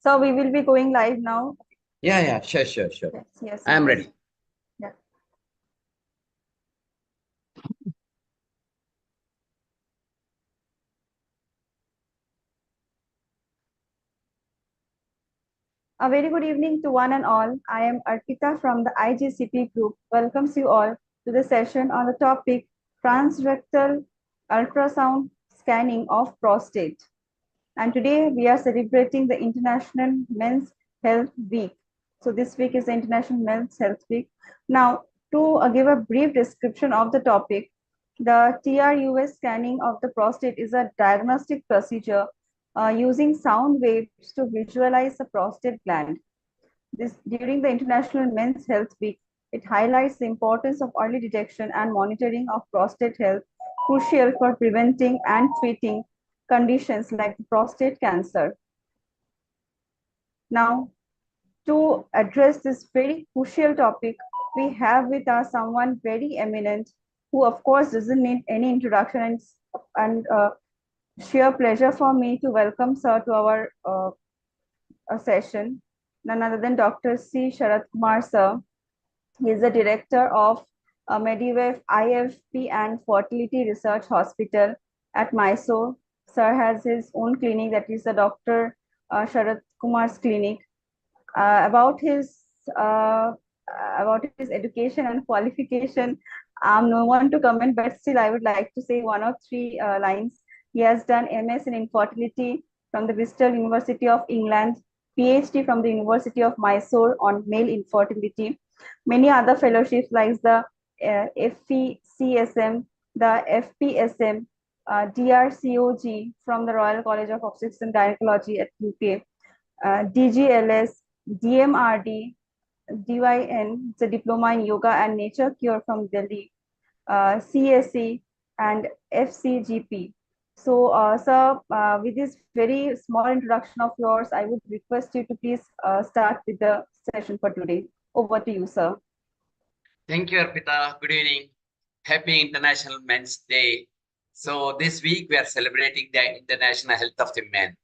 So we will be going live now. Yeah, sure. Yes, I am yes. ready. Yeah. A very good evening to one and all. I am Arpita from the IGCP group. Welcomes you all to the session on the topic transrectal ultrasound scanning of prostate. And today we are celebrating the International Men's Health Week. So this week is the International Men's Health Week. Now, to give a brief description of the topic, the TRUS scanning of the prostate is a diagnostic procedure using sound waves to visualize the prostate gland. This during the International Men's Health Week, it highlights the importance of early detection and monitoring of prostate health, crucial for preventing and treating conditions like prostate cancer. Now, to address this very crucial topic, we have with us someone very eminent who, of course, doesn't need any introduction, and sheer pleasure for me to welcome sir to our session. None other than Dr. C. Sharat Kumar sir. He is the director of Mediwave IFP and Fertility Research Hospital at Mysore. Sir has his own clinic, that is the Dr. Sharat Kumar's clinic. Uh, about his uh, about his education and qualification, I'm no one to comment, but still I would like to say one or three lines. He has done MS in infertility from the Bristol University of England, PhD from the University of Mysore on male infertility, many other fellowships like the FECSM, the FPSM, DRCOG from the Royal College of Obstetrics and Gynecology at UK, DGLS, DMRD, DYN, it's a diploma in yoga and nature cure from Delhi, CSE, and FCGP. So, sir, with this very small introduction of yours, I would request you to please start with the session for today. Over to you, sir. Thank you, Arpita. Good evening. Happy International Men's Day. So this week we are celebrating the International Health of the Men.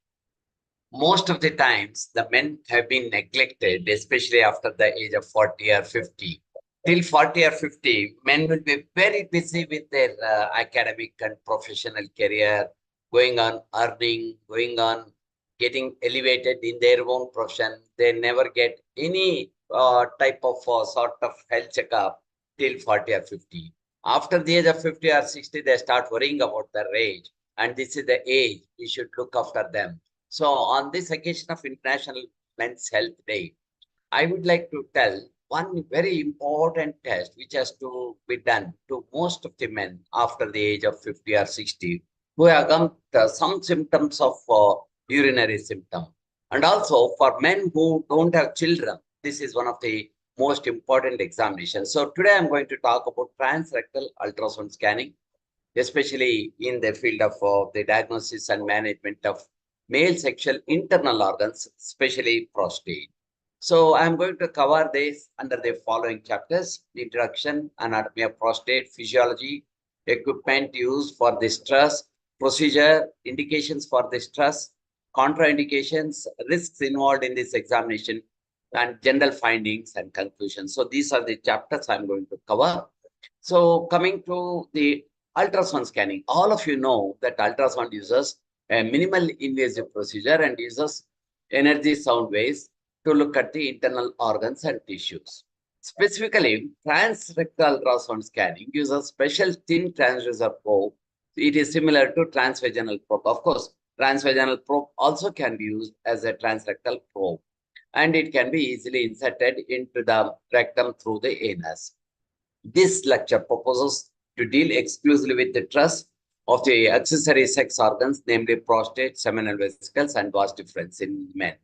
Most of the times, the men have been neglected, especially after the age of 40 or 50. Till 40 or 50, men will be very busy with their academic and professional career, going on earning, going on getting elevated in their own profession. They never get any type of sort of health checkup till 40 or 50. After the age of 50 or 60, they start worrying about their age. And this is the age we should look after them. So on this occasion of International Men's Health Day, I would like to tell one very important test which has to be done to most of the men after the age of 50 or 60 who have got some symptoms of urinary symptom. And also for men who don't have children, this is one of the most important examinations. So today I'm going to talk about transrectal ultrasound scanning, especially in the field of the diagnosis and management of male sexual internal organs, especially prostate. So I'm going to cover this under the following chapters: introduction, anatomy of prostate, physiology, equipment used for the stress, procedure, indications for the stress, contraindications, risks involved in this examination, and general findings and conclusions. So these are the chapters I'm going to cover. So coming to the ultrasound scanning, all of you know that ultrasound uses a minimal invasive procedure and uses energy sound waves to look at the internal organs and tissues. Specifically, transrectal ultrasound scanning uses special thin transducer probe. It is similar to transvaginal probe. Of course, transvaginal probe also can be used as a transrectal probe, and it can be easily inserted into the rectum through the anus. This lecture proposes to deal exclusively with the truss of the accessory sex organs, namely prostate, seminal vesicles, and vas deferens in men.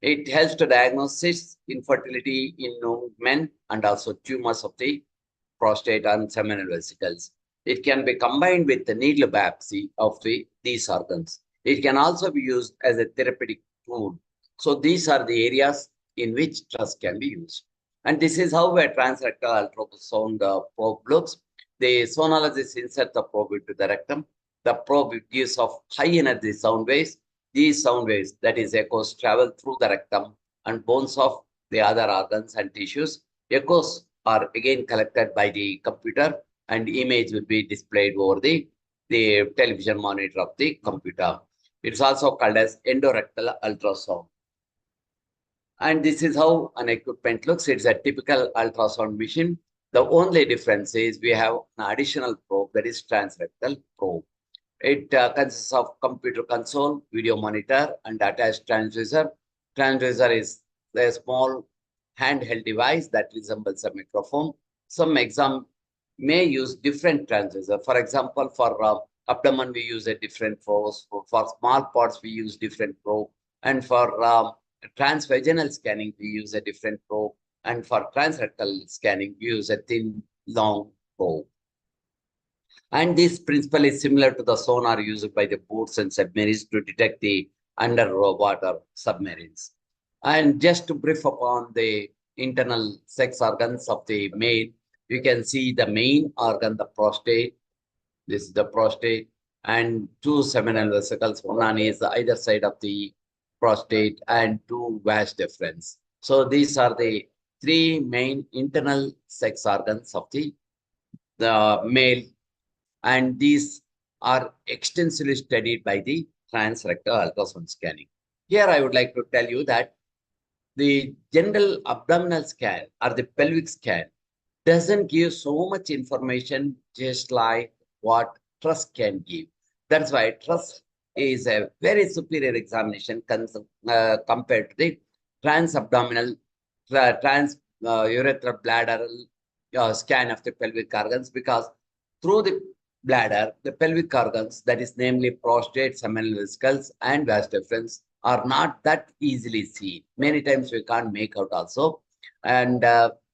It helps to diagnose infertility in men and also tumors of the prostate and seminal vesicles. It can be combined with the needle biopsy of these organs. It can also be used as a therapeutic tool. So these are the areas in which truss can be used. And this is how a transrectal ultrasound probe looks. The sonologist inserts the probe into the rectum. The probe gives off high energy sound waves These sound waves, that is echoes, travel through the rectum and bones of the other organs and tissues. Echoes are again collected by the computer and image will be displayed over the television monitor of the computer. It's also called as endorectal ultrasound. And this is how an equipment looks. It's a typical ultrasound machine. The only difference is we have an additional probe, that is transrectal probe. It consists of computer console, video monitor, and attached transducer. Transducer is a small handheld device that resembles a microphone. Some exam may use different transducer. For example, for abdomen, we use a different probe. For small parts, we use different probe. And for transvaginal scanning, we use a different probe. And for transrectal scanning, we use a thin, long probe. And this principle is similar to the sonar used by the boats and submarines to detect the underwater submarines. And just to brief upon the internal sex organs of the male, you can see the main organ, the prostate. This is the prostate, and two seminal vesicles, one on either side of the prostate, and two vas deferens. So these are the three main internal sex organs of the male, and these are extensively studied by the transrectal ultrasound scanning. Here, I would like to tell you that the general abdominal scan or the pelvic scan doesn't give so much information just like what trust can give. That's why trust is a very superior examination compared to the transabdominal, urethral bladder scan of the pelvic organs, because through the bladder, the pelvic organs, that is namely prostate, seminal vesicles, and vas deferens, are not that easily seen. Many times we can't make out also. And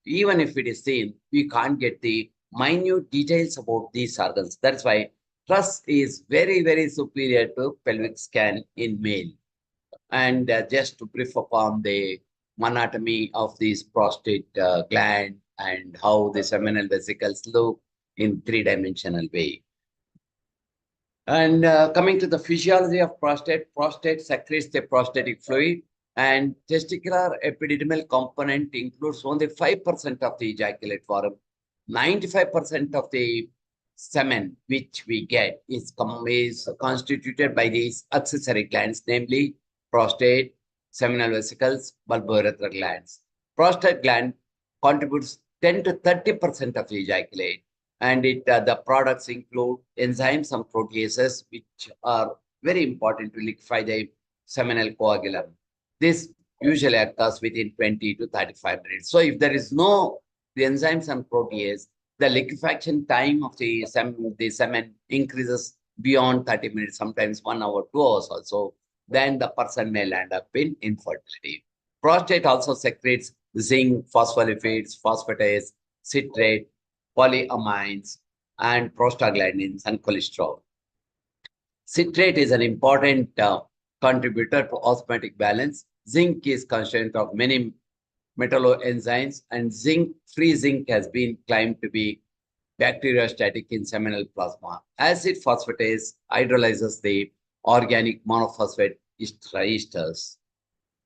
even if it is seen, we can't get the minute details about these organs. That's why trust is very, very superior to pelvic scan in male. And just to brief upon the anatomy of this prostate gland and how the seminal vesicles look in three-dimensional way. And coming to the physiology of prostate, prostate secretes the prostatic fluid, and testicular epididymal component includes only 5% of the ejaculate volume. 95% of the semen which we get is constituted by these accessory glands, namely prostate, seminal vesicles, bulbourethral glands. Prostate gland contributes 10 to 30% of the ejaculate, and the products include enzymes and proteases, which are very important to liquefy the seminal coagulum. This usually occurs within 20 to 35 minutes. So if there is no the enzymes and protease, the liquefaction time of the semen increases beyond 30 minutes, sometimes 1 hour, 2 hours also. Then the person may land up in infertility. Prostate also secretes zinc, phospholipids, phosphatase, citrate, polyamines, and prostaglandins and cholesterol. Citrate is an important contributor to osmotic balance. Zinc is constituent of many metalloenzymes, and free zinc has been claimed to be bacteriostatic in seminal plasma. Acid phosphatase hydrolyzes the organic monophosphate esters.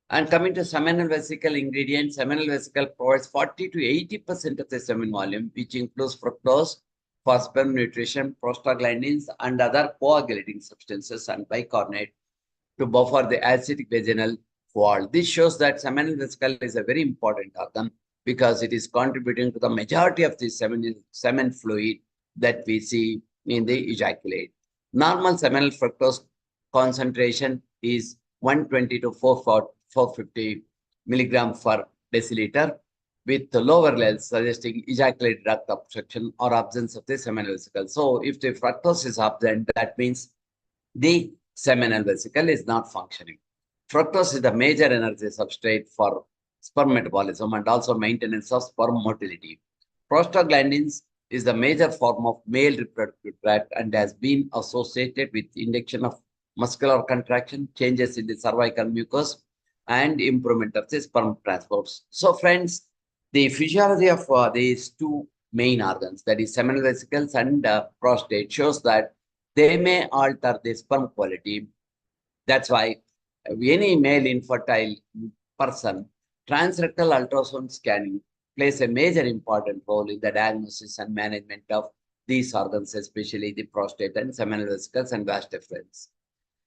And coming to seminal vesicle ingredients, seminal vesicle provides 40 to 80% of the semen volume, which includes fructose, for sperm nutrition, prostaglandins, and other coagulating substances and bicarbonate to buffer the acidic vaginal wall. This shows that seminal vesicle is a very important organ because it is contributing to the majority of the semen fluid that we see in the ejaculate. Normal seminal fructose concentration is 120 to 450 milligram per deciliter, with the lower levels suggesting ejaculate duct obstruction or absence of the seminal vesicle. So if the fructose is absent, that means the seminal vesicle is not functioning. Fructose is the major energy substrate for sperm metabolism and also maintenance of sperm motility. Prostaglandins is the major form of male reproductive tract and has been associated with induction of muscular contraction, changes in the cervical mucus, and improvement of the sperm transports. So friends, the physiology of these two main organs, that is seminal vesicles and prostate, shows that they may alter the sperm quality That's why any male infertile person, transrectal ultrasound scanning plays a major important role in the diagnosis and management of these organs, especially the prostate and seminal vesicles and vas deferens.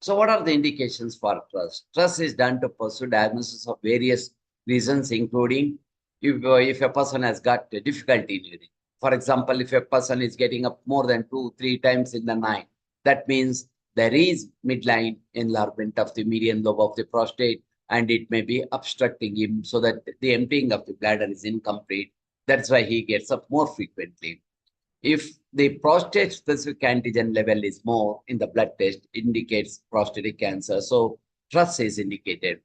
So, what are the indications for trust? Trust is done to pursue diagnosis of various reasons, including if a person has got a difficulty in urine. For example, if a person is getting up more than 2, 3 times in the night, that means there is midline enlargement of the median lobe of the prostate, and it may be obstructing him so that the emptying of the bladder is incomplete. That's why he gets up more frequently. If the prostate specific antigen level is more in the blood test, indicates prostatic cancer. So TRUS is indicated.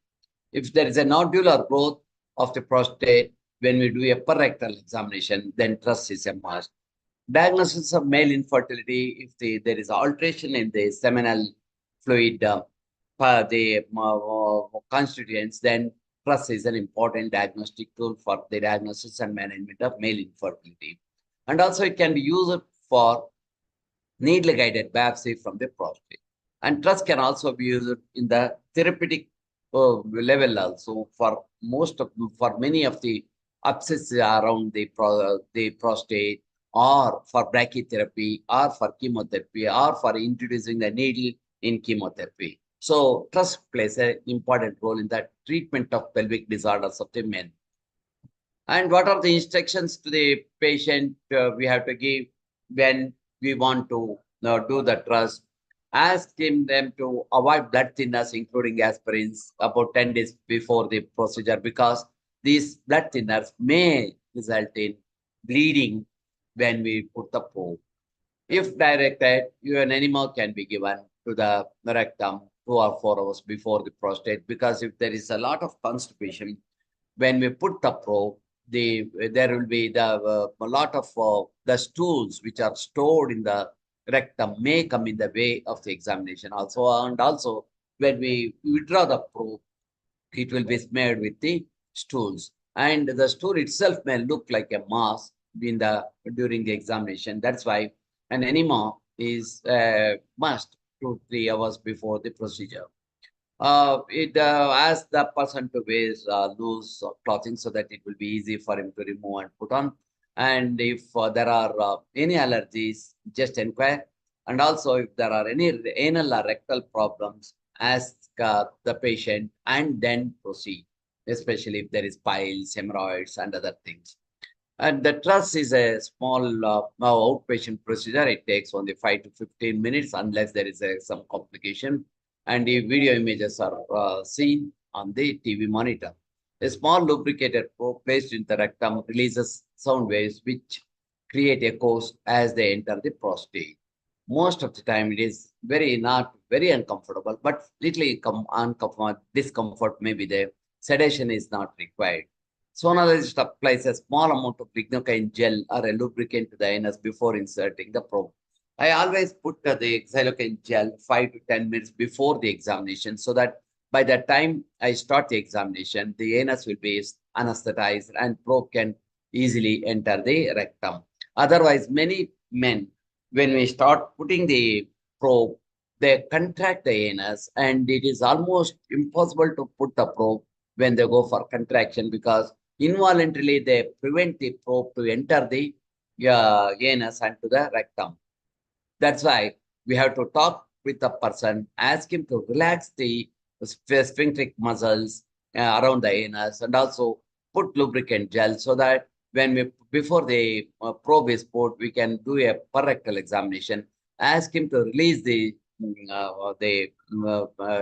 If there is a nodular growth of the prostate when we do a rectal examination, then TRUS is a must. Diagnosis of male infertility, if there is alteration in the seminal fluid, the constituents, then TRUS is an important diagnostic tool for the diagnosis and management of male infertility. And also it can be used for needle-guided biopsy from the prostate. And TRUS can also be used in the therapeutic level also for many of the abscesses around the prostate, or for brachytherapy, or for chemotherapy, or for introducing the needle in chemotherapy. So TRUS plays an important role in the treatment of pelvic disorders of the men. And what are the instructions to the patient we have to give when we want to do the TRUS? Ask them to avoid blood thinners, including aspirins, about 10 days before the procedure, because these blood thinners may result in bleeding when we put the probe. If directed, an enema can be given to the rectum 2 or 4 hours before the prostate, because if there is a lot of constipation, when we put the probe, there will be a lot of the stools which are stored in the rectum may come in the way of the examination also. And also, when we withdraw the probe, it will be smeared with the stools. And the stool itself may look like a mass during the examination. That's why an enema is must 2, 3 hours before the procedure. It asks the person to wear loose clothing so that it will be easy for him to remove and put on. And if there are any allergies, just inquire. And also, if there are any anal or rectal problems, ask the patient and then proceed, especially if there is piles, hemorrhoids, and other things. And the TRUS is a small outpatient procedure. It takes only 5 to 15 minutes unless there is some complication. And the video images are seen on the TV monitor. A small lubricated probe placed in the rectum releases sound waves which create echoes as they enter the prostate. Most of the time, it is not very uncomfortable, but little discomfort may be there. Sedation is not required. Sonologist applies a small amount of lignocaine gel or a lubricant to the anus before inserting the probe. I always put the xylocaine gel 5 to 10 minutes before the examination, so that by the time I start the examination, the anus will be anesthetized and probe can easily enter the rectum. Otherwise, many men, when we start putting the probe, they contract the anus, and it is almost impossible to put the probe when they go for contraction, because involuntarily they prevent the probe to enter the anus and to the rectum. That's why we have to talk with the person, ask him to relax the sphincteric muscles around the anus, and also put lubricant gel, so that before the probe is put, we can do a rectal examination. Ask him to release the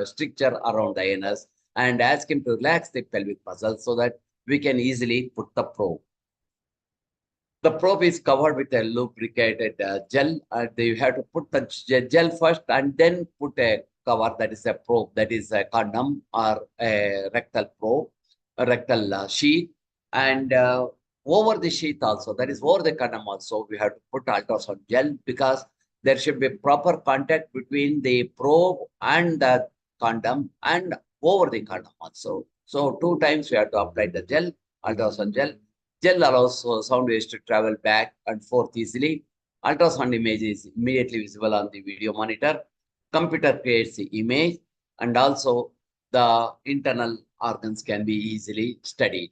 stricture around the anus, and ask him to relax the pelvic muscles so that we can easily put the probe. The probe is covered with a lubricated gel. You have to put the gel first and then put a cover, that is a probe, that is a condom or a rectal probe, a rectal sheath. And over the sheath also, that is over the condom also, we have to put ultrasound gel, because there should be proper contact between the probe and the condom and over the condom also. So 2 times we have to apply the gel, ultrasound gel. Gel allows sound waves to travel back and forth easily. Ultrasound image is immediately visible on the video monitor. Computer creates the image. and also the internal organs can be easily studied.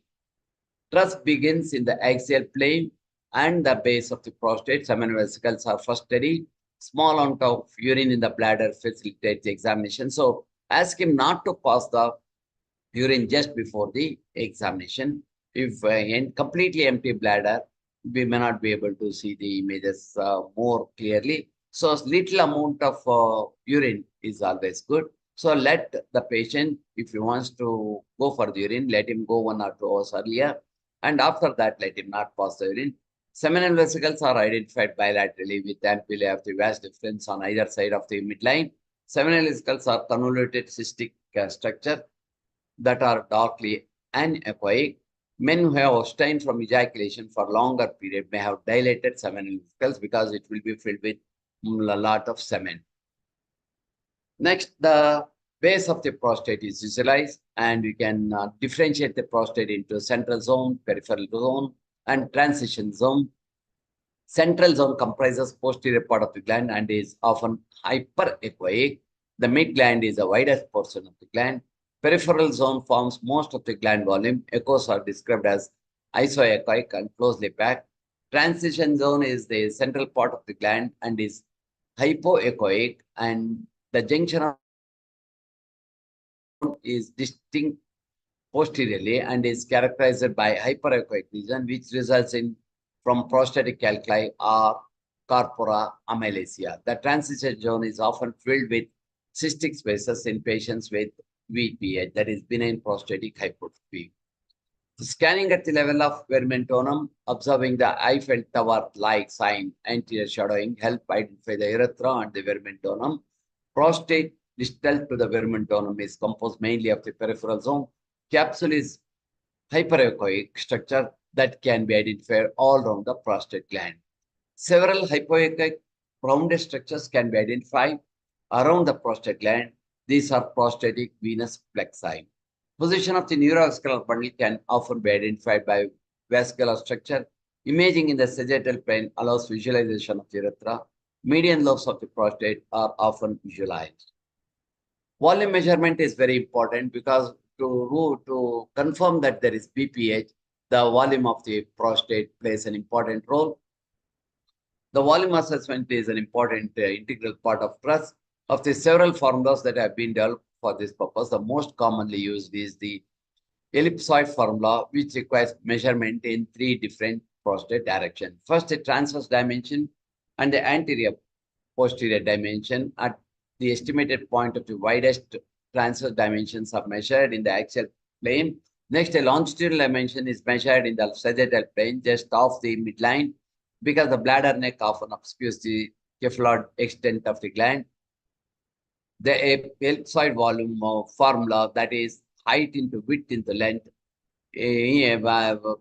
Thrust begins in the axial plane and the base of the prostate. Seminal vesicles are first studied. Small amount of urine in the bladder facilitates the examination. So ask him not to pass the urine just before the examination. If in completely empty bladder, we may not be able to see the images more clearly. So little amount of urine is always good. So let the patient, if he wants to go for the urine, let him go 1 or 2 hours earlier. And after that, let him not pass the urine. Seminal vesicles are identified bilaterally with ampullae of the vas difference on either side of the midline. Seminal vesicles are convoluted cystic structure that are darkly anechoic. Men who have abstained from ejaculation for longer period may have dilated seminal vesicles because it will be filled with a lot of semen. Next, the base of the prostate is visualized, and we can differentiate the prostate into central zone, peripheral zone, and transition zone. Central zone comprises posterior part of the gland and is often hyperechoic. The mid gland is the widest portion of the gland. Peripheral zone forms most of the gland volume. Echoes are described as isoechoic and closely packed. Transition zone is the central part of the gland and is hypoechoic, and the junction of is distinct posteriorly and is characterized by hyperechoic region, which results in from prostatic calculi or corpora amylasia. The transition zone is often filled with cystic spaces in patients with VPH, that is benign prostatic hypertrophy. Scanning at the level of vermentonum, observing the Eiffel Tower-like sign, anterior shadowing, help identify the urethra and the vermentonum. Prostate distal to the vermentonum is composed mainly of the peripheral zone. Capsule is hyperechoic structure that can be identified all around the prostate gland. Several hypoechoic rounded structures can be identified around the prostate gland. These are prostatic venous plexi. Position of the neurovascular bundle can often be identified by vascular structure. Imaging in the sagittal plane allows visualization of the urethra. Median lobes of the prostate are often visualized. Volume measurement is very important because to confirm that there is BPH, the volume of the prostate plays an important role. The volume assessment is an important integral part of trust. Of the several formulas that have been developed for this purpose, the most commonly used is the ellipsoid formula, which requires measurement in 3 different prostate directions. First, the transverse dimension and the anterior posterior dimension at the estimated point of the widest transverse dimensions are measured in the axial plane. Next, a longitudinal dimension is measured in the sagittal plane just off the midline because the bladder neck often obscures the cephaloid extent of the gland. The ellipsoid volume formula, that is height into width into length,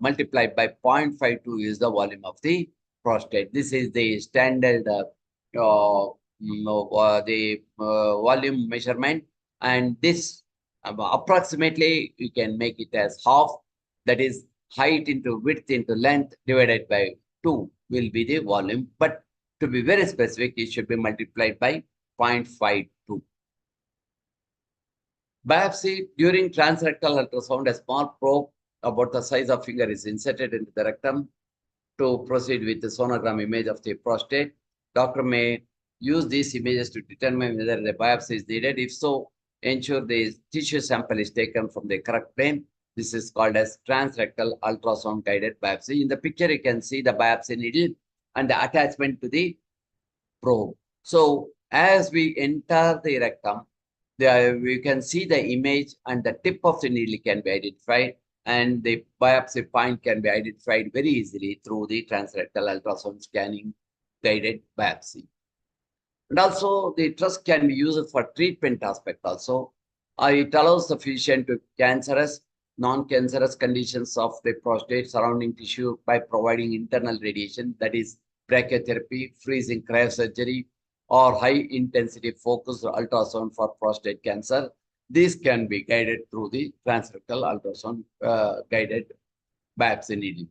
multiplied by 0.52 is the volume of the prostate. This is the standard volume measurement, and this approximately you can make it as half, that is height into width into length divided by 2 will be the volume, but to be very specific, it should be multiplied by 0.52. Biopsy during transrectal ultrasound, a small probe about the size of finger is inserted into the rectum to proceed with the sonogram image of the prostate. Doctor may use these images to determine whether the biopsy is needed. If so, ensure the tissue sample is taken from the correct plane. This is called as transrectal ultrasound guided biopsy. In the picture, you can see the biopsy needle and the attachment to the probe. So as we enter the rectum, we can see the image and the tip of the needle can be identified, and the biopsy point can be identified very easily through the transrectal ultrasound scanning guided biopsy. And also the trust can be used for treatment aspect also. It allows the physician to cancerous, non-cancerous conditions of the prostate surrounding tissue by providing internal radiation, that is brachytherapy, freezing cryosurgery, or high-intensity focused ultrasound for prostate cancer. These can be guided through the transrectal ultrasound guided biopsy needle.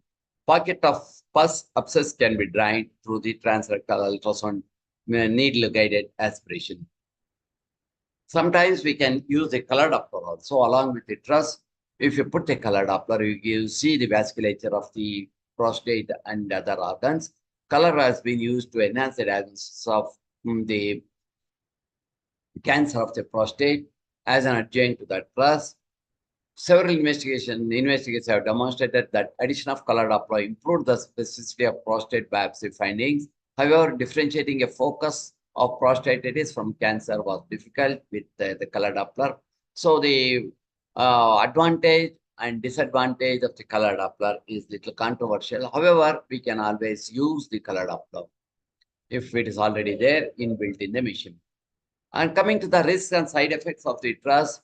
Pocket of pus abscess can be drained through the transrectal ultrasound needle guided aspiration. Sometimes we can use a color Doppler also along with the truss. If you put a color Doppler, you see the vasculature of the prostate and other organs. Color has been used to enhance the diagnosis of the cancer of the prostate as an adjunct to the truss. Several investigators have demonstrated that addition of color Doppler improved the specificity of prostate biopsy findings. However, differentiating a focus of prostatitis from cancer was difficult with the color Doppler. So the advantage and disadvantage of the color Doppler is little controversial. However, we can always use the color Doppler if it is already there inbuilt in the machine. And coming to the risks and side effects of the truss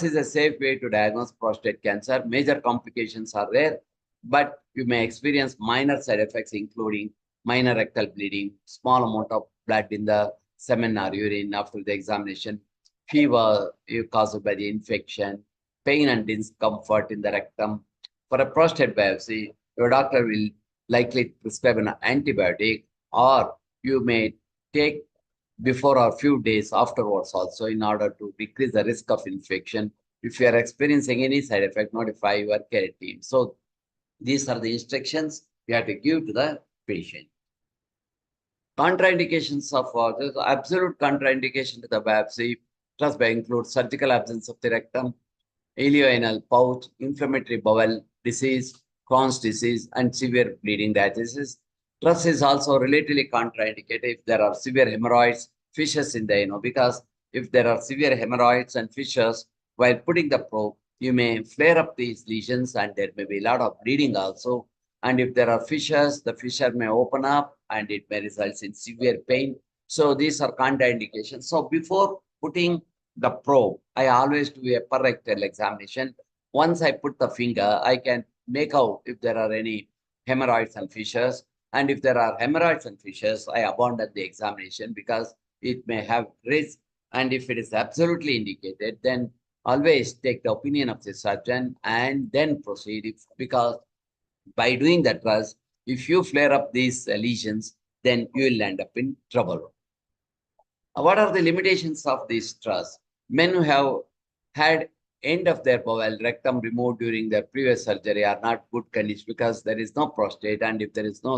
is a safe way to diagnose prostate cancer. Major complications are rare, but you may experience minor side effects, including minor rectal bleeding, small amount of blood in the semen or urine after the examination, fever caused by the infection, pain and discomfort in the rectum. For a prostate biopsy, your doctor will likely prescribe an antibiotic, or you may take before or few days afterwards also in order to decrease the risk of infection. If you are experiencing any side effect, notify your care team. So these are the instructions we have to give to the patient. Contraindications of absolute contraindication to the biopsy trust by include surgical absence of the rectum, ileoanal pouch, inflammatory bowel disease, Crohn's disease, and severe bleeding diathesis. Trust is also relatively contraindicated if there are severe hemorrhoids, fissures in the because if there are severe hemorrhoids and fissures while putting the probe, you may flare up these lesions and there may be a lot of bleeding also. And if there are fissures, the fissure may open up and it may result in severe pain. So these are contraindications. So before putting the probe, I always do a per rectal examination. Once I put the finger, I can make out if there are any hemorrhoids and fissures. And if there are hemorrhoids and fissures, I abandon the examination because it may have risk. And if it is absolutely indicated, then always take the opinion of the surgeon and then proceed. Because by doing that truss, if you flare up these lesions, then you will end up in trouble. What are the limitations of this truss? Men who have had end of their bowel rectum removed during their previous surgery are not good candidates because there is no prostate, and if there is no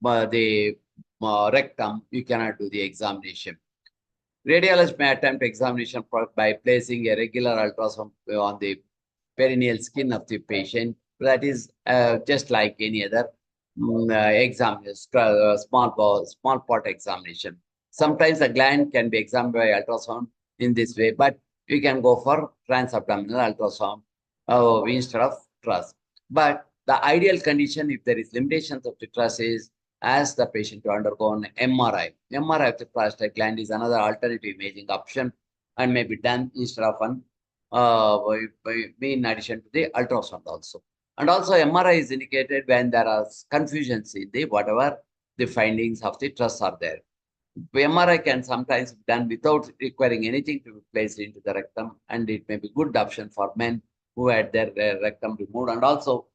the rectum, you cannot do the examination. Radiologist may attempt examination by placing a regular ultrasound on the perineal skin of the patient. That is just like any other small part examination. Sometimes the gland can be examined by ultrasound in this way, but we can go for transabdominal ultrasound instead of truss. But the ideal condition, if there is limitations of the truss, is ask the patient to undergo an MRI. MRI of the prostate gland is another alternative imaging option and may be done instead of an in addition to the ultrasound also. And also MRI is indicated when there are confusions in the whatever the findings of the truss are there. MRI can sometimes be done without requiring anything to be placed into the rectum, and it may be good option for men who had their rectum removed, and also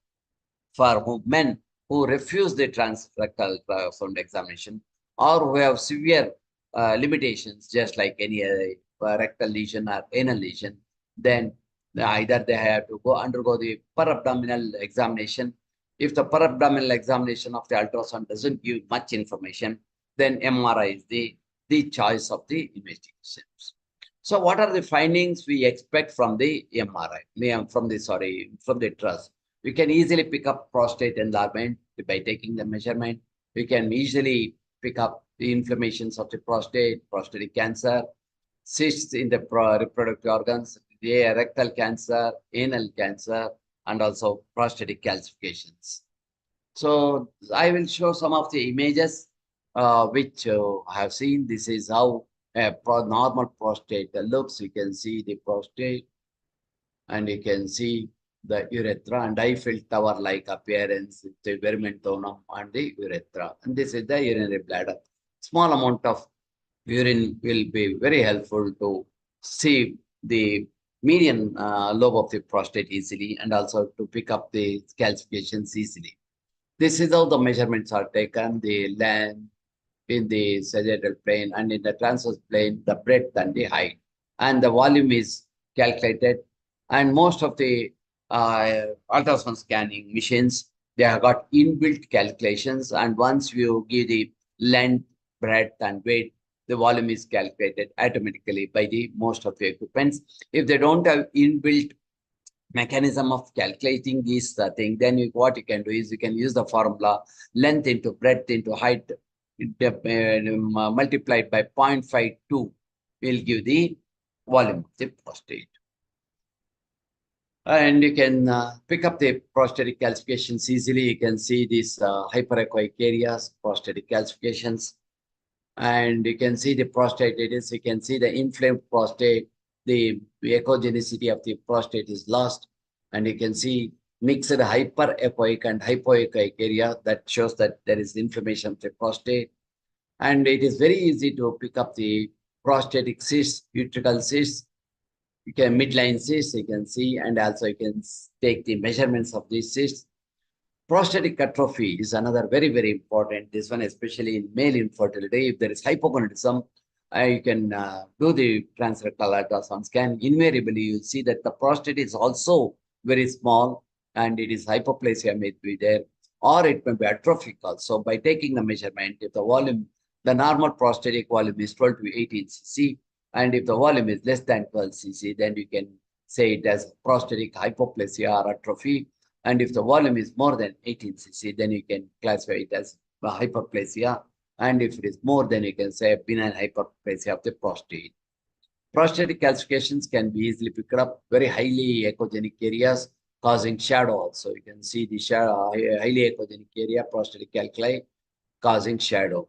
for men who refuse the transrectal ultrasound examination or who have severe limitations, just like any rectal lesion or anal lesion. Then either they have to undergo the per-abdominal examination. If the per-abdominal examination of the ultrasound doesn't give much information, then MRI is the choice of the investigations. So what are the findings we expect from the MRI, from the truss? We can easily pick up prostate enlargement by taking the measurement. We can easily pick up the inflammations of the prostate, prostatic cancer, cysts in the reproductive organs, the rectal cancer, anal cancer, and also prostatic calcifications. So I will show some of the images which I have seen. This is how a normal prostate looks. You can see the prostate and you can see the urethra and Eiffel Tower-like appearance with the vermentonum and the urethra. And this is the urinary bladder. Small amount of urine will be very helpful to see the median lobe of the prostate easily and also to pick up the calcifications easily. This is how the measurements are taken, the length, in the sagittal plane, and in the transverse plane, the breadth and the height. And the volume is calculated. And most of the ultrasound scanning machines, they have got inbuilt calculations. And once you give the length, breadth, and weight, the volume is calculated automatically by the most of the equipments. If they don't have inbuilt mechanism of calculating these thing, then what you can do is you can use the formula length into breadth into height multiplied by 0.52 will give the volume of the prostate. And you can pick up the prostatic calcifications easily. You can see these hyperechoic areas, prostatic calcifications. And you can see the prostatitis. You can see the inflamed prostate. The echogenicity of the prostate is lost. And you can see mixed hyperechoic and hypoechoic area that shows that there is inflammation of the prostate. And it is very easy to pick up the prostatic cysts, utrical cysts. You can midline cysts, you can see, and also you can take the measurements of these cysts. Prostatic atrophy is another very, very important. This one, especially in male infertility, if there is hypogonadism, you can do the transrectal ultrasound scan. Invariably, you'll see that the prostate is also very small and it is hypoplasia may be there, or it may be atrophic also. By taking the measurement, if the volume, the normal prostatic volume is 12 to 18 cc, and if the volume is less than 12 cc, then you can say it as prostatic hypoplasia or atrophy. And if the volume is more than 18 cc, then you can classify it as hyperplasia. And if it is more, then you can say benign hyperplasia of the prostate. Prostatic calcifications can be easily picked up, very highly echogenic areas causing shadow also. You can see the shadow, highly echogenic area, prostatic calculi causing shadow.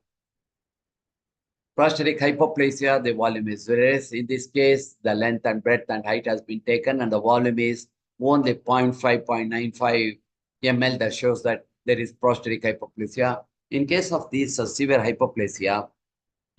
Prostatic hypoplasia, the volume is less. In this case, the length and breadth and height has been taken and the volume is only 0.5, 0.95 ml. That shows that there is prostatic hypoplasia. In case of this severe hypoplasia,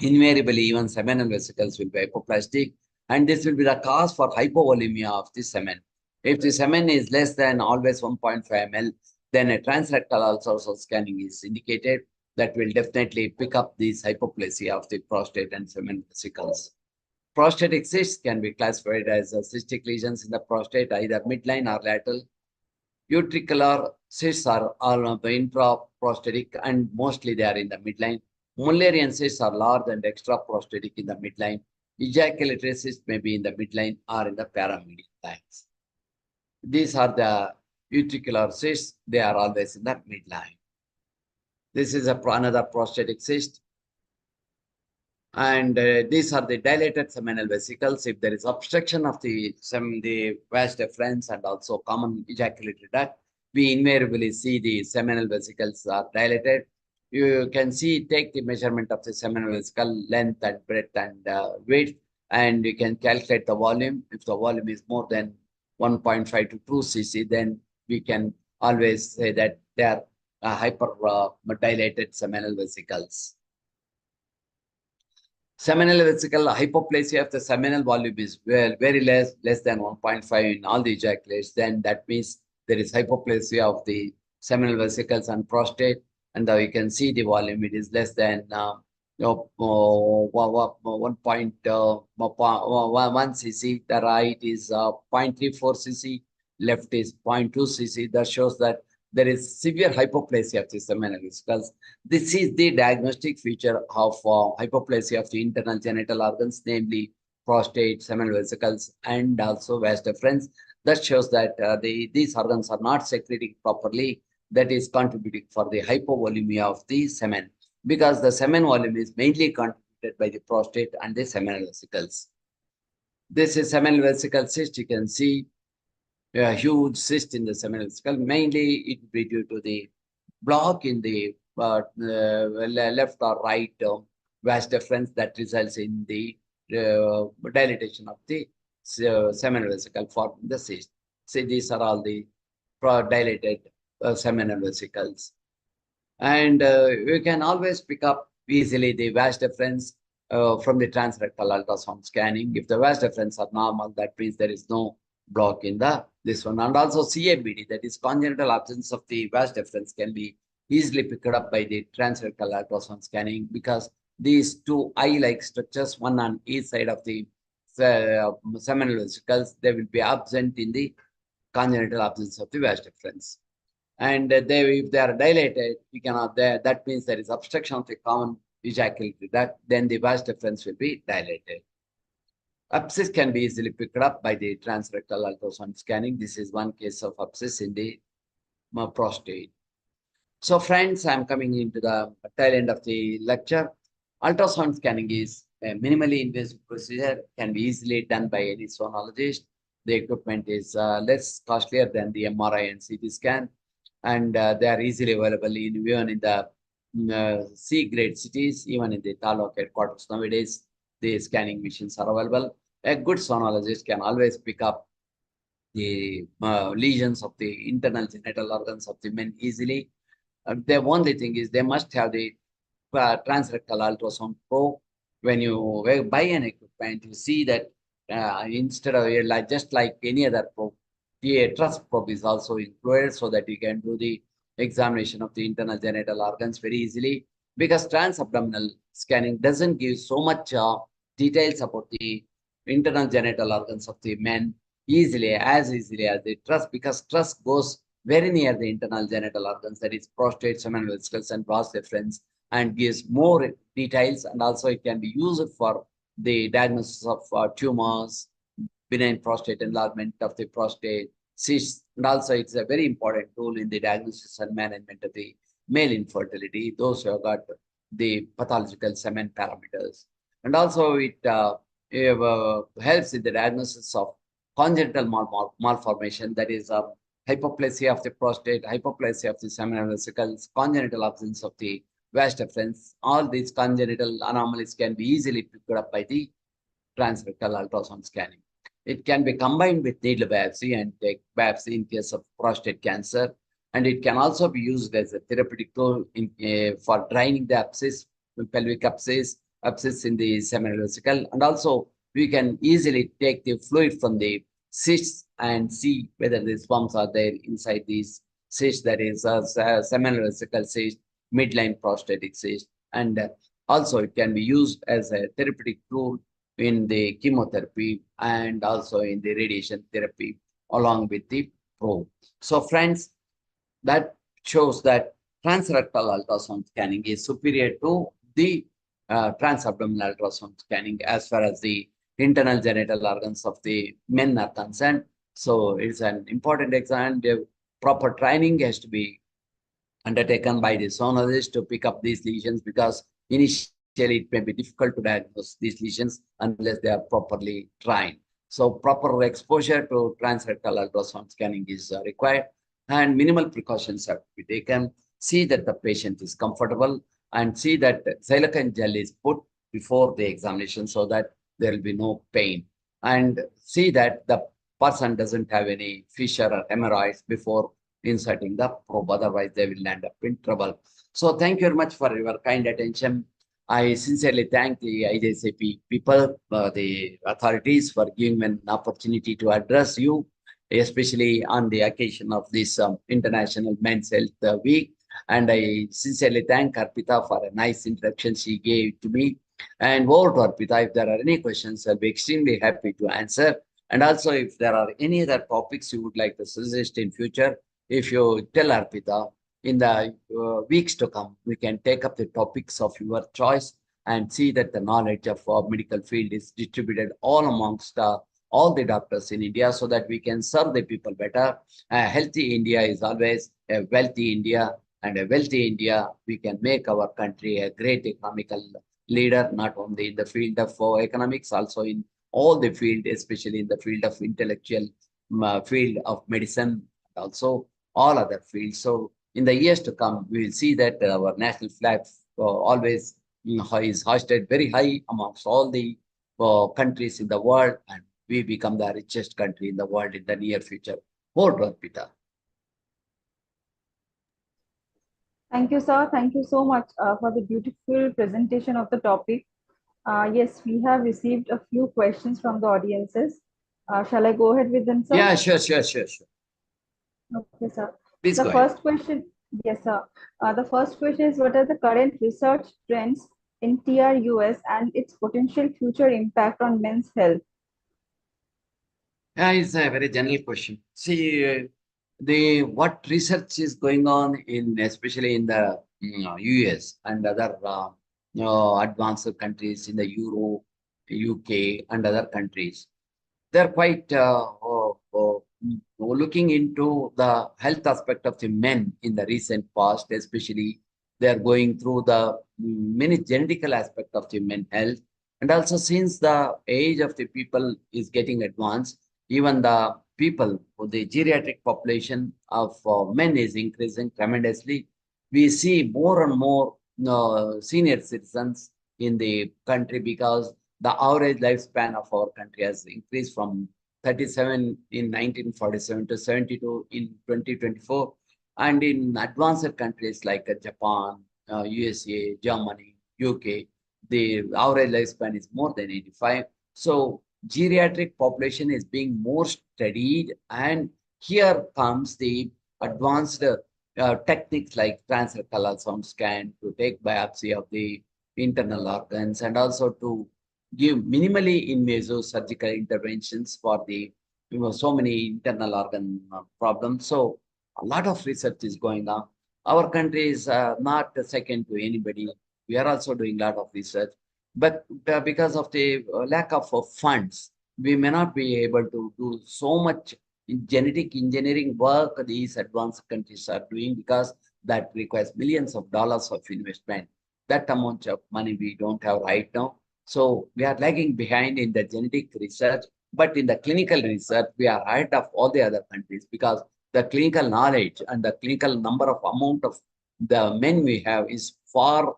invariably even seminal vesicles will be hypoplastic, and this will be the cause for hypovolemia of the semen. If the semen is less than always 1.5 ml, then a transrectal ultrasound scanning is indicated. That will definitely pick up this hypoplasia of the prostate and seminal vesicles. Prostatic cysts can be classified as cystic lesions in the prostate, either midline or lateral. Utricular cysts are all intraprostatic and mostly they are in the midline. Mullerian cysts are large and extraprostatic in the midline. Ejaculatory cysts may be in the midline or in the paramedial lines. These are the utricular cysts. They are always in the midline. This is another prostatic cyst. And these are the dilated seminal vesicles. If there is obstruction of the vas deferens and also common ejaculatory duct, we invariably see the seminal vesicles are dilated. You can see, take the measurement of the seminal vesicle length and breadth and width, and you can calculate the volume. If the volume is more than 1.5 to 2 cc, then we can always say that they are hyperdilated seminal vesicles. Seminal vesicle hypoplasia, if the seminal volume is very less than 1.5 in all the ejaculates, then that means there is hypoplasia of the seminal vesicles and prostate. And you can see the volume, it is less than 1.1 cc. The right is 0.34 cc, left is 0.2 cc. That shows that there is severe hypoplasia of the seminal vesicles. This is the diagnostic feature of hypoplasia of the internal genital organs, namely prostate, seminal vesicles, and also vas deferens. That shows that these organs are not secreting properly. That is contributing for the hypovolemia of the semen, because the semen volume is mainly contributed by the prostate and the seminal vesicles. This is seminal vesicle cyst. You can see a huge cyst in the seminal vesicle. Mainly it will be due to the block in the left or right vas deferens that results in the dilatation of the seminal vesicle forming the cyst. See, these are all the dilated seminal vesicles. And you can always pick up easily the vas deferens from the transrectal ultrasound scanning. If the vas deferens are normal, that means there is no block in this one. And also CABD, that is congenital absence of the vas deferens, can be easily picked up by the transrectal ultrasound scanning because these two eye-like structures, one on each side of the seminal vesicles, they will be absent in the congenital absence of the vas deferens. And if they are dilated, you cannot. That means there is obstruction of the common ejaculatory duct. Then the vas deferens will be dilated. Abscess can be easily picked up by the transrectal ultrasound scanning. This is one case of abscess in the prostate. So friends, I'm coming into the tail end of the lecture. Ultrasound scanning is a minimally invasive procedure, can be easily done by any sonologist. The equipment is less costlier than the MRI and CT scan, and they are easily available even in the C-grade cities, even in the taluk headquarters nowadays. The scanning machines are available. A good sonologist can always pick up the lesions of the internal genital organs of the men easily. The only thing is they must have the transrectal ultrasound probe. When you buy an equipment, you see that instead of like just like any other probe, the trust probe is also included so that you can do the examination of the internal genital organs very easily, because transabdominal scanning doesn't give so much details about the internal genital organs of the men as easily as the trust, because trust goes very near the internal genital organs, that is prostate, seminal vesicles, and vas deferens, and gives more details. And also it can be used for the diagnosis of tumors, benign prostate enlargement of the prostate, cysts, and also it's a very important tool in the diagnosis and management of the male infertility, those who have got the pathological semen parameters. And also it helps in the diagnosis of congenital malformation, that is hypoplasia of the prostate, hypoplasia of the seminal vesicles, congenital absence of the vas deferens. All these congenital anomalies can be easily picked up by the transrectal ultrasound scanning. It can be combined with needle biopsy and take biopsy in case of prostate cancer. And it can also be used as a therapeutic tool for draining the abscess, pelvic abscess in the seminal vesicle. And also we can easily take the fluid from the cysts and see whether the sperms are there inside these cysts, that is seminal vesicle cyst, midline prostatic cyst. And also it can be used as a therapeutic tool in the chemotherapy and also in the radiation therapy along with the probe. So friends, that shows that transrectal ultrasound scanning is superior to the transabdominal ultrasound scanning as far as the internal genital organs of the men are concerned. So it's an important exam. The proper training has to be undertaken by the sonologist to pick up these lesions, because initially it may be difficult to diagnose these lesions unless they are properly trained. So proper exposure to transrectal ultrasound scanning is required, and minimal precautions have to be taken. See that the patient is comfortable, and see that silicone gel is put before the examination so that there will be no pain, and see that the person doesn't have any fissure or hemorrhoids before inserting the probe, otherwise they will end up in trouble. So thank you very much for your kind attention. I sincerely thank the IJCP people, the authorities, for giving me an opportunity to address you, especially on the occasion of this International Men's Health Week. And I sincerely thank Arpita for a nice introduction she gave to me. And over to Arpita, if there are any questions, I'll be extremely happy to answer. And also, if there are any other topics you would like to suggest in future, if you tell Arpita, in the weeks to come, we can take up the topics of your choice and see that the knowledge of medical field is distributed all amongst all the doctors in India, so that we can serve the people better. A healthy India is always a wealthy India, and a wealthy India, we can make our country a great economical leader, not only in the field of economics, also in all the field, especially in the field of intellectual field of medicine, also all other fields. So in the years to come, we will see that our national flag always is hoisted very high amongst all the countries in the world, and we become the richest country in the world in the near future. Hold on, Peter. Thank you, sir. Thank you so much for the beautiful presentation of the topic. Yes, we have received a few questions from the audiences. Shall I go ahead with them, sir? Yeah, sure. Okay, sir. Please The go ahead. first question, Yes, sir. The first question is, what are the current research trends in TRUS and its potential future impact on men's health? Yeah, it's a very general question. See, the what research is going on in especially in the US and other advanced countries in the Europe, UK, and other countries. They're quite looking into the health aspect of the men in the recent past, especially they're going through the many genetical aspect of the men health. And also since the age of the people is getting advanced, even the people, the geriatric population of men is increasing tremendously. We see more and more senior citizens in the country because the average lifespan of our country has increased from 37 in 1947 to 72 in 2024. And in advanced countries like Japan, USA, Germany, UK, the average lifespan is more than 85. So geriatric population is being more studied, and here comes the advanced techniques like transrectal ultrasound scan to take biopsy of the internal organs and also to give minimally invasive surgical interventions for the so many internal organ problems. So a lot of research is going on. Our country is not second to anybody. We are also doing a lot of research, but because of the lack of funds, we may not be able to do so much genetic engineering work these advanced countries are doing because that requires millions of dollars of investment. That amount of money we don't have right now. So we are lagging behind in the genetic research, but in the clinical research, we are ahead of all the other countries because the clinical knowledge and the clinical number of amount of the men we have is far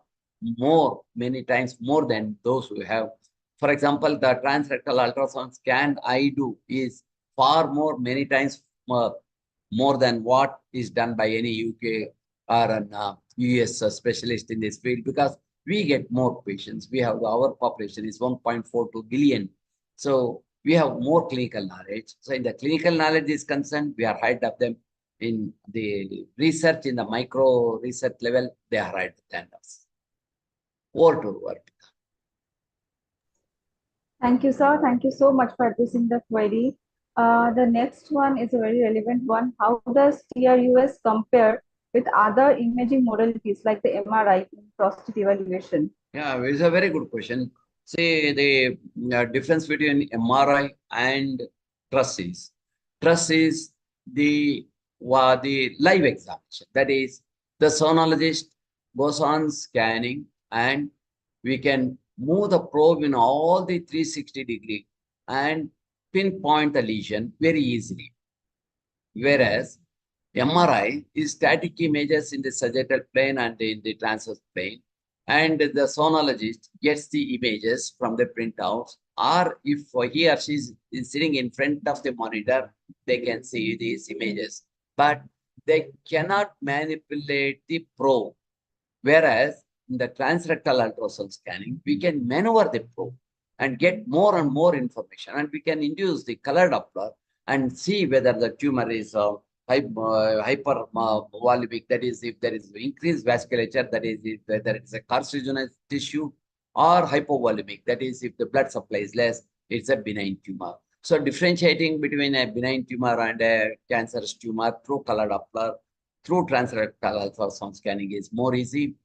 more, many times more than those who have. For example, the transrectal ultrasound scan I do is far more, many times more than what is done by any UK or an US specialist in this field because we get more patients. We have our population is 1.42 billion. So we have more clinical knowledge. So in the clinical knowledge is concerned, we are ahead of them. In the research, in the micro research level, they are ahead than us. Over to work. Thank you, sir. Thank you so much for addressing the query. The next one is a very relevant one. How does TRUS compare with other imaging modalities like the MRI in prostate evaluation? Yeah, it's a very good question. See, the difference between MRI and trust is the live examination. That is, the sonologist goes on scanning and we can move the probe in all the 360-degree and pinpoint the lesion very easily. Whereas MRI is static images in the sagittal plane and in the transverse plane, and the sonologist gets the images from the printouts, or if he or she is sitting in front of the monitor, they can see these images, but they cannot manipulate the probe. Whereas in the transrectal ultrasound scanning, we can maneuver the probe and get more and more information, and we can induce the color doppler and see whether the tumor is hypervolumic, that is, if there is increased vasculature, that is, if whether it's a carcinogenic tissue, or hypovolemic, that is, if the blood supply is less, it's a benign tumor. So differentiating between a benign tumor and a cancerous tumor through color doppler, through transrectal ultrasound scanning is more easy.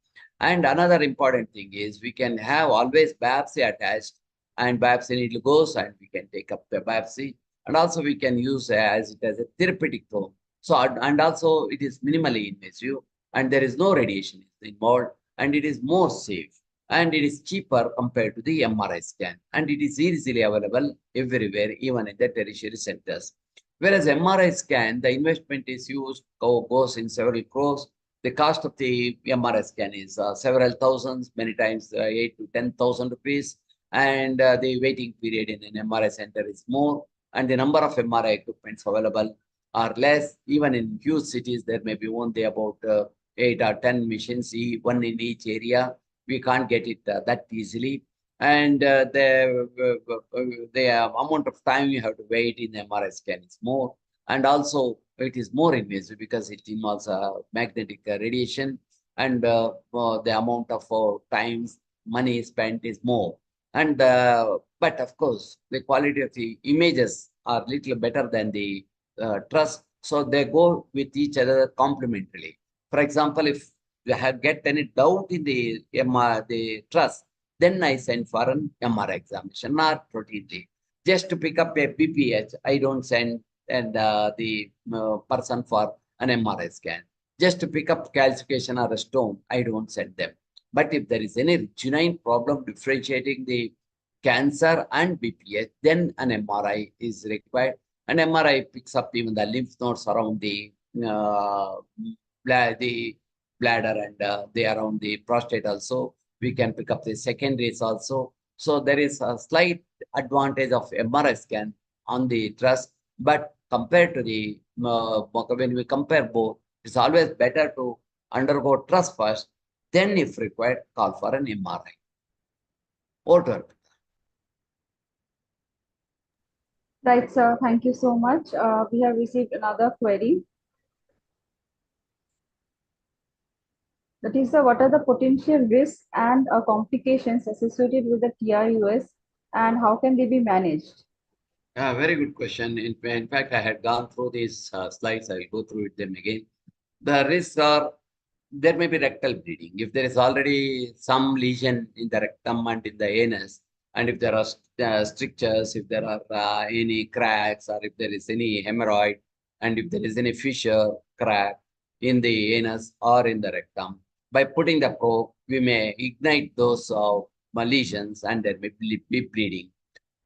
And another important thing is we can have always biopsy attached, and biopsy needle goes and we can take up the biopsy. And also we can use as it as a therapeutic tool. So, and also it is minimally invasive and there is no radiation involved and it is more safe and it is cheaper compared to the MRI scan. And it is easily available everywhere, even in the tertiary centers. Whereas MRI scan, the investment is used, goes in several crores. The cost of the MRI scan is several thousands, many times 8 to 10,000 rupees. And the waiting period in an MRI center is more. And the number of MRI equipments available are less. Even in huge cities, there may be only about 8 or 10 machines, one in each area. We can't get it that easily. And the amount of time you have to wait in the MRI scan is more. And also, it is more invasive because it involves magnetic radiation, and the amount of times money spent is more. And but of course, the quality of the images are little better than the trust, so they go with each other complementarily. For example, if you have get any doubt in the the trust, then I send for an MRI examination or protein read. Just to pick up a BPH, I don't send and the person for an MRI scan. Just to pick up calcification or a stone, I don't send them. But if there is any genuine problem differentiating the cancer and BPH, then an MRI is required. An MRI picks up even the lymph nodes around uh, the bladder and they around the prostate also. We can pick up the secondaries also. So there is a slight advantage of MRI scan on the trust, but compared to the when we compare both, it's always better to undergo trust first, then if required, call for an MRI. Order. Right, sir. Thank you so much. We have received another query. That is, what are the potential risks and complications associated with the TRUS, and how can they be managed? Very good question. In fact, I had gone through these slides. I'll go through them again. The risks are there may be rectal bleeding. If there is already some lesion in the rectum and in the anus, and if there are strictures, if there are any cracks, or if there is any hemorrhoid, and if there is any fissure, crack in the anus or in the rectum, by putting the probe, we may ignite those lesions and there may be bleeding.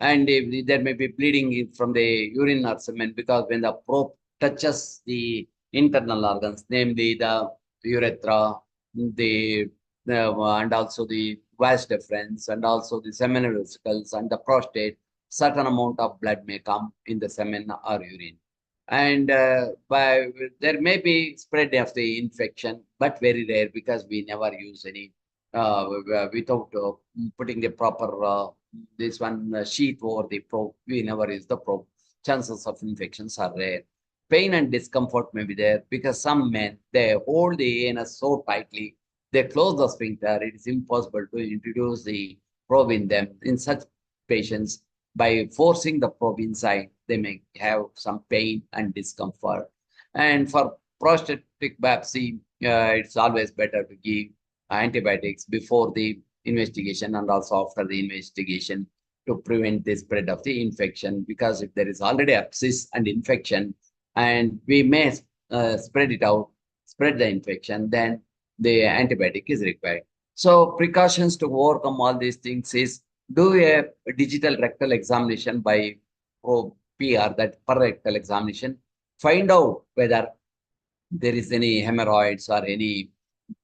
And if there may be bleeding from the urine or semen because when the probe touches the internal organs, namely the urethra, and also the vas deferens, and also the seminal vesicles and the prostate, certain amount of blood may come in the semen or urine. And there may be spread of the infection, but very rare because we never use any without putting the proper this one sheet over the probe. We never use the probe. Chances of infections are rare. Pain and discomfort may be there because some men they hold the anus so tightly, they close the sphincter. It is impossible to introduce the probe in them. In such patients, by forcing the probe inside, they may have some pain and discomfort. And for prostatic biopsy, it's always better to give antibiotics before the investigation and also after the investigation to prevent the spread of the infection. Because if there is already abscess and infection, and we may spread it out, spread the infection, then the antibiotic is required. So precautions to overcome all these things is do a digital rectal examination by PR, that per rectal examination. Find out whether there is any hemorrhoids or any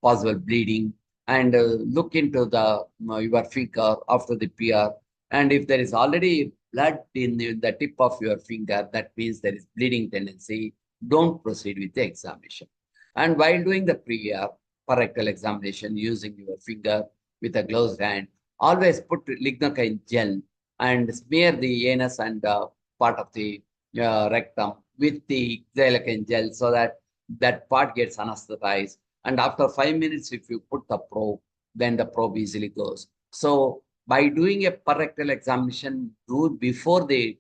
possible bleeding, and look into the your finger after the PR. And if there is already blood in the tip of your finger, that means there is bleeding tendency. Don't proceed with the examination. And while doing the PR, rectal examination using your finger with a gloved hand, always put lignocaine gel and smear the anus and part of the rectum with the xylocaine gel so that that part gets anesthetized. And after 5 minutes, if you put the probe, then the probe easily goes. So by doing a rectal examination, do it before the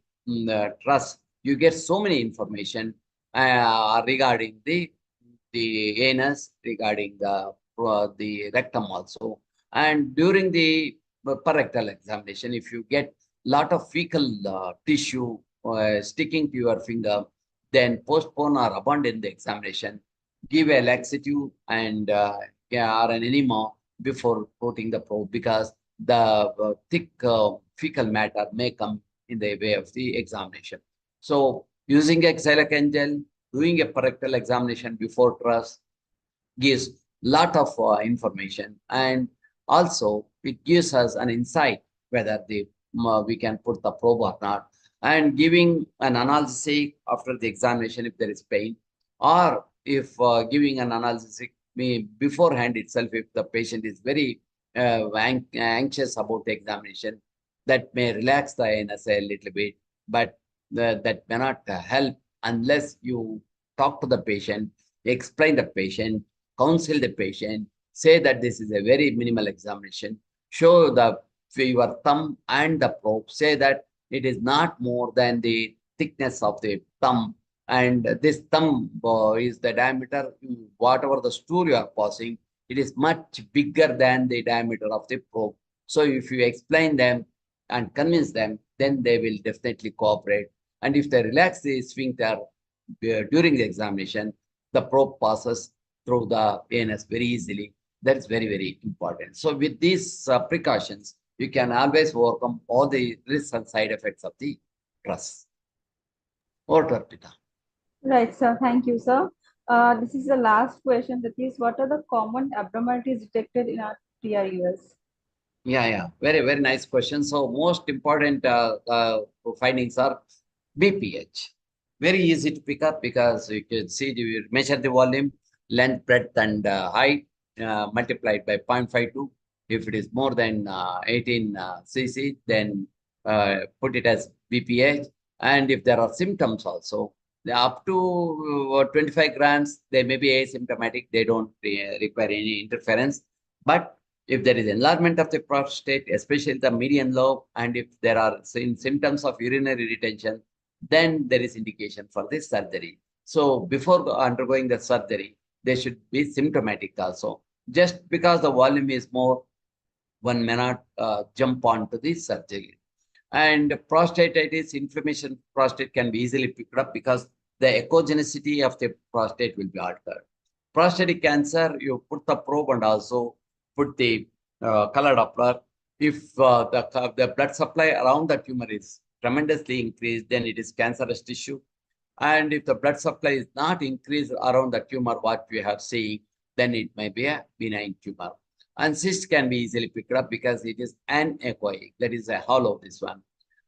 truss, you get so many information regarding the anus, regarding the rectum also. And during the rectal examination, if you get lot of fecal tissue sticking to your finger, then postpone or abandon the examination. Give a laxative and yeah, or an enema before putting the probe because the thick fecal matter may come in the way of the examination. So using a xylocaine gel, doing a rectal examination before trust gives lot of information, and also it gives us an insight whether we can put the probe or not, and giving an analgesic after the examination if there is pain, or if giving an analgesic beforehand itself if the patient is very anxious about the examination, that may relax the anus a little bit, but that may not help unless you talk to the patient, explain the patient, counsel the patient, say that this is a very minimal examination, show your thumb and the probe, say that it is not more than the thickness of the thumb, and this thumb is the diameter, whatever the stool you are passing, it is much bigger than the diameter of the probe. So if you explain them and convince them, then they will definitely cooperate. And if they relax the sphincter during the examination, the probe passes through the anus very easily. That is very, very important. So with these precautions, you can always overcome all the risks and side effects of the truss. Over to Arpita. Right, sir. Thank you, sir. This is the last question. That is, what are the common abnormalities detected in our TRUS? Yeah. Very, very nice question. So most important findings are BPH. Very easy to pick up because you can see, you measure the volume, length, breadth, and height multiplied by 0.52. If it is more than 18 cc, then put it as BPH. And if there are symptoms also, up to 25 grams, they may be asymptomatic. They don't require any interference. But if there is enlargement of the prostate, especially the median lobe, and if there are symptoms of urinary retention, then there is indication for this surgery. So before undergoing the surgery, they should be symptomatic also. Just because the volume is more, one may not jump onto the surgery. And prostatitis, inflammation prostate can be easily picked up because the echogenicity of the prostate will be altered. Prostatic cancer, you put the probe and also put the color doppler. If the blood supply around the tumor is tremendously increased, then it is cancerous tissue. And if the blood supply is not increased around the tumor, what we have seen, then it may be a benign tumor. And cyst can be easily picked up because it is anechoic, that is a hollow, this one.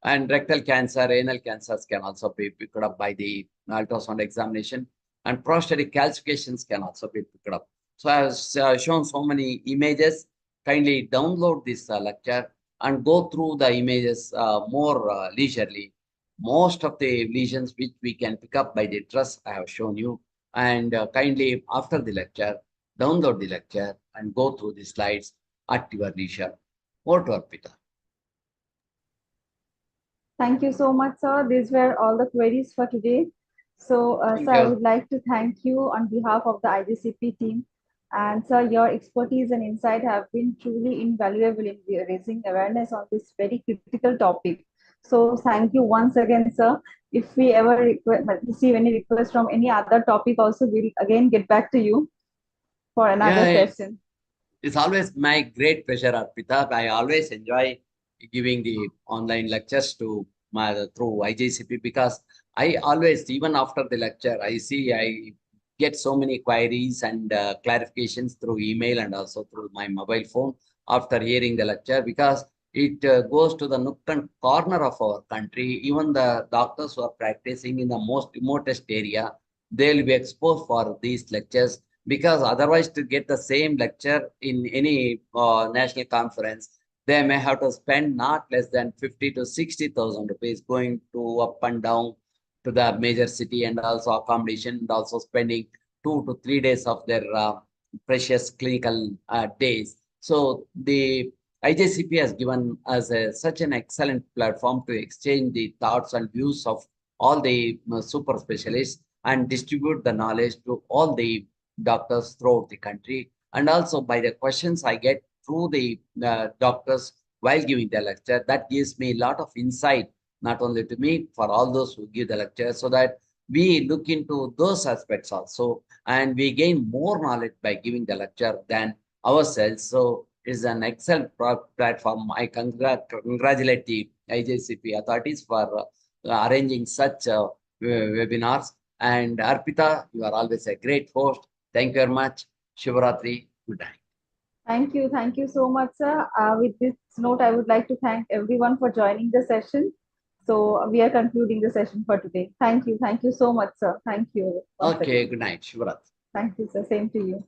And rectal cancer, anal cancers can also be picked up by the ultrasound examination. And prostatic calcifications can also be picked up. So I have shown so many images. Kindly download this lecture and go through the images more leisurely. Most of the lesions which we can pick up by the truss I have shown you. And kindly, after the lecture, download the lecture and go through the slides at your leisure. Over to Arpita. Thank you so much, sir. These were all the queries for today. So, Thank sir, I you. would like to thank you on behalf of the IGCP team. And, sir, your expertise and insight have been truly invaluable in raising awareness on this very critical topic. So, thank you once again, sir. If we ever receive any request from any other topic, also, we'll again get back to you for another Yeah, session. it's always my great pleasure, Arpita. I always enjoy giving the online lectures to through IJCP because I always, even after the lecture, I get so many queries and clarifications through email and also through my mobile phone after hearing the lecture because it goes to the nook and corner of our country. Even the doctors who are practicing in the most remotest area, they'll be exposed for these lectures because otherwise to get the same lecture in any national conference, they may have to spend not less than 50 to 60,000 rupees going to up and down to the major city and also accommodation and also spending 2 to 3 days of their precious clinical days. So the IJCP has given us such an excellent platform to exchange the thoughts and views of all the super specialists and distribute the knowledge to all the doctors throughout the country. And also by the questions I get through the doctors while giving the lecture, that gives me a lot of insight, not only to me, for all those who give the lecture, so that we look into those aspects also, and we gain more knowledge by giving the lecture than ourselves. So it's an excellent platform. I congratulate the IJCP authorities for arranging such webinars. And Arpita, you are always a great host. Thank you very much. Shivaratri. Good night. Thank you so much, sir. With this note, I would like to thank everyone for joining the session. So we are concluding the session for today. Thank you so much, sir. Thank you once Okay, again. good night. Shivaratri. Thank you, sir. Same to you.